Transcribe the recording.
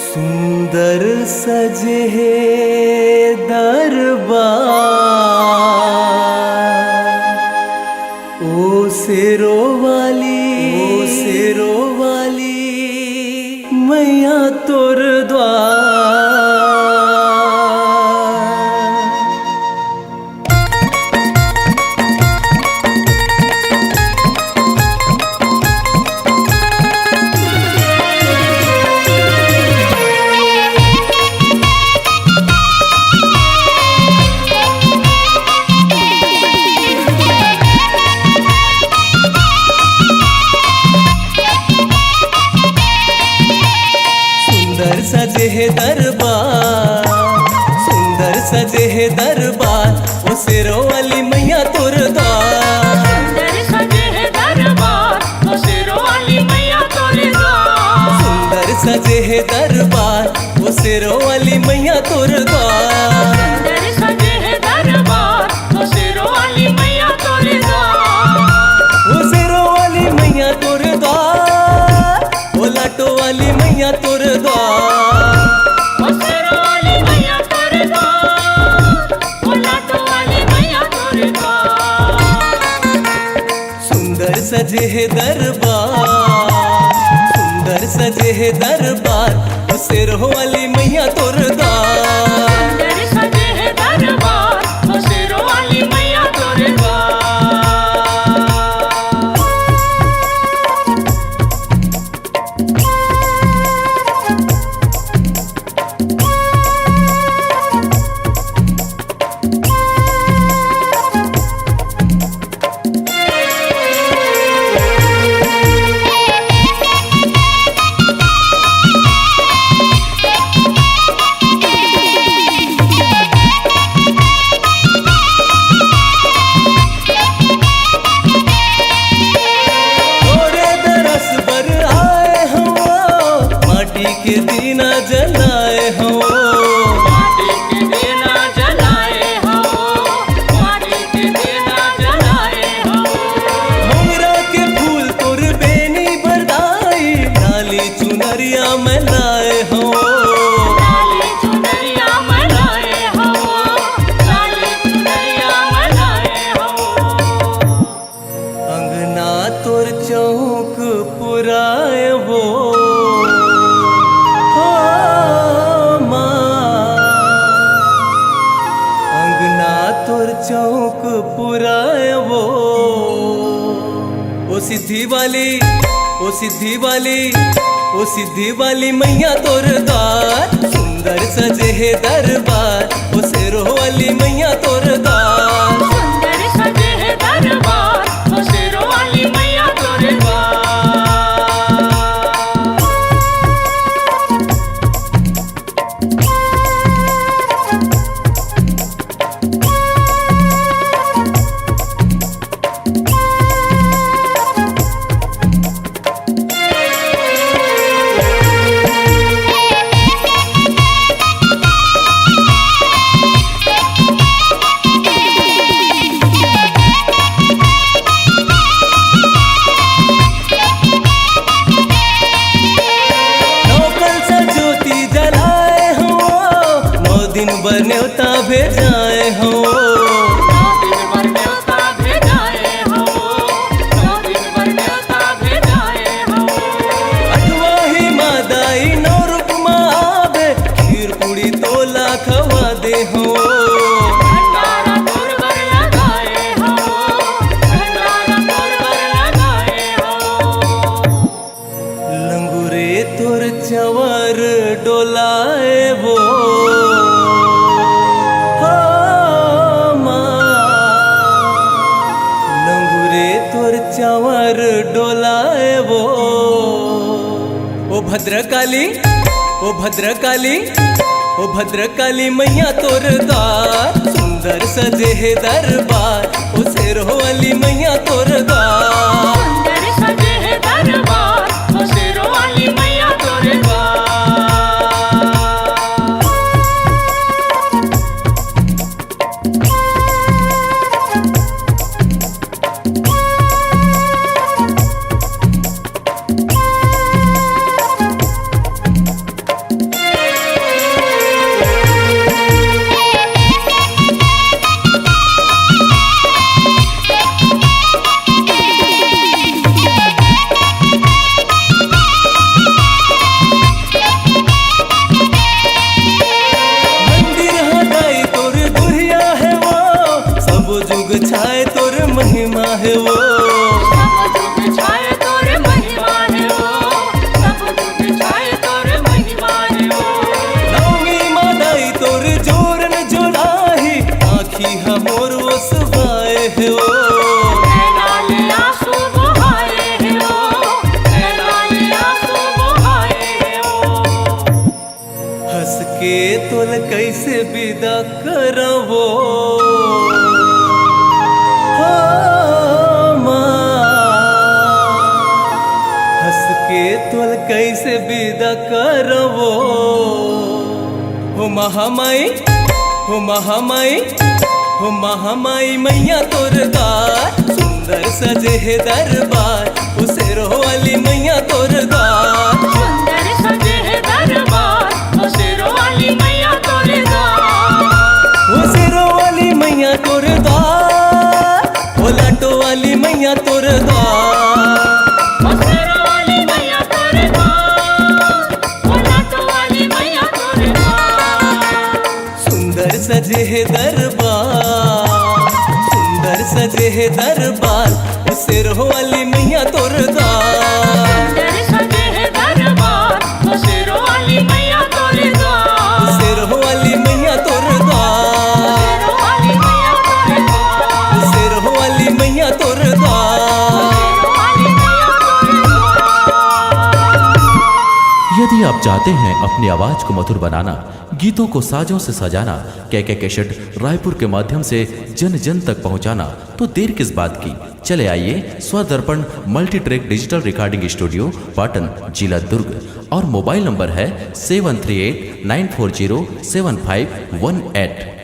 सुंदर सजे है दरबार, ओ शेरो वाली मैया तोर द्वार। सुंदर सजे है दरबार, सुंदर सजे है दरबार, ओ शेरो वाली मैया तोर द्वार। सुंदर सजे है दरबार, ओ शेरो वाली मैया तोर द्वार। सुंदर सजे है दरबार, ओ शेरो वाली मैया तोर द्वार। सुंदर सजे है दरबार, ओ शेरो वाली मैया तोर द्वार। ओ शेरो वाली मैया तोर द्वार, ओ लाटो वाली मैया तोर द्वार। ओ शेरो वाली मैया तोर द्वार, ओ लाटो वाली मैया तोर द्वार। सुंदर सजे है दरबार, सुंदर सजे है दरबार, ओ शेरो वाली मैया तोर द्वार। सुंदर सजे है दरबार, ओ शेरो वाली मैया तोर द्वार। के दीना जलाए हो, माटी के दीना जलाए हो, माटी के दीना जलाए हो। मोगरा के फूल तोर बेनी बरदाई, डाली चुनरिया में लाए हो। लाली चुनरिया में लाए हो, लाली चुनरिया में लाए हो। अंगना तोर चौक पुराए हो, चौक पुराए वो। ओ सिद्धि वाली, ओ सिद्धि वाली, ओ सिद्धि वाली मैया तोर द्वार। सुंदर सजे है दरबार, ओ शेरो वाली मैया तोर द्वार। सुंदर सजे है दरबार, ओ शेरो वाली मैया तोर द्वार। दिन भर न्योता भेजाए हो, 9 दिन भर न्योता भेजाए हो, 9 दिन भर न्योता भेजाए हो। अठवा ही मादाई 9 रूप में आवे, खीर पूड़ी तोला खवा दे हो। भंडारा तोर बर लगाए हो, भंडारा तोर बर लगाए हो। लंगूरे तोर चवर डोलाए वो, चवर डोलाए वो। ओ भद्रकाली, ओ भद्रकाली, ओ भद्रकाली मैया तोर द्वार। सुंदर सजे है दरबार, ओ शेरो वाली मैया तोर द्वार। सुंदर सजे है दरबार, ओ शेरो वाली मैया तोर द्वार। के तोल कैसे विदा करवो हो माँ, हंस के तोल कैसे विदा करवो हो महामाई, हो महामाई, हो महामाई मैया तोर द्वार, सुंदर सजे है दरबार, उसे रो वाली मैया तोर द्वार, सुंदर सजे है दरबार, उसे रो वाली मैया तोरे द्वार, उसे रो वाली मैया तोर द्वार, ओ लाटो वाली मैया तोर द्वार, उसे रो वाली मैया तोरे द्वार, ओ लाटो वाली मैया तोरे द्वार, सुंदर सजे है दरबार, सुंदर सजे है दरबार, उसे रो वाली मैया तोर द्वार, सुंदर सजे है दरबार, उसे रो वाली मैया तोरे द्वार, उसे रो वाली मैया तोर द्वार, रो वाली मैया तोरे द्वार, उसे रो वाली मैया तोर द्वार। रो वाली मैया तोरे द्वार। यदि आप चाहते हैं अपनी आवाज को मधुर बनाना, गीतों को साजों से सजाना, के कैसेट रायपुर के माध्यम से जन जन तक पहुंचाना, तो देर किस बात की, चले आइए Swadarpan multi track digital recording studio, Patan, जिला दुर्ग, और मोबाइल नंबर है 7389407518।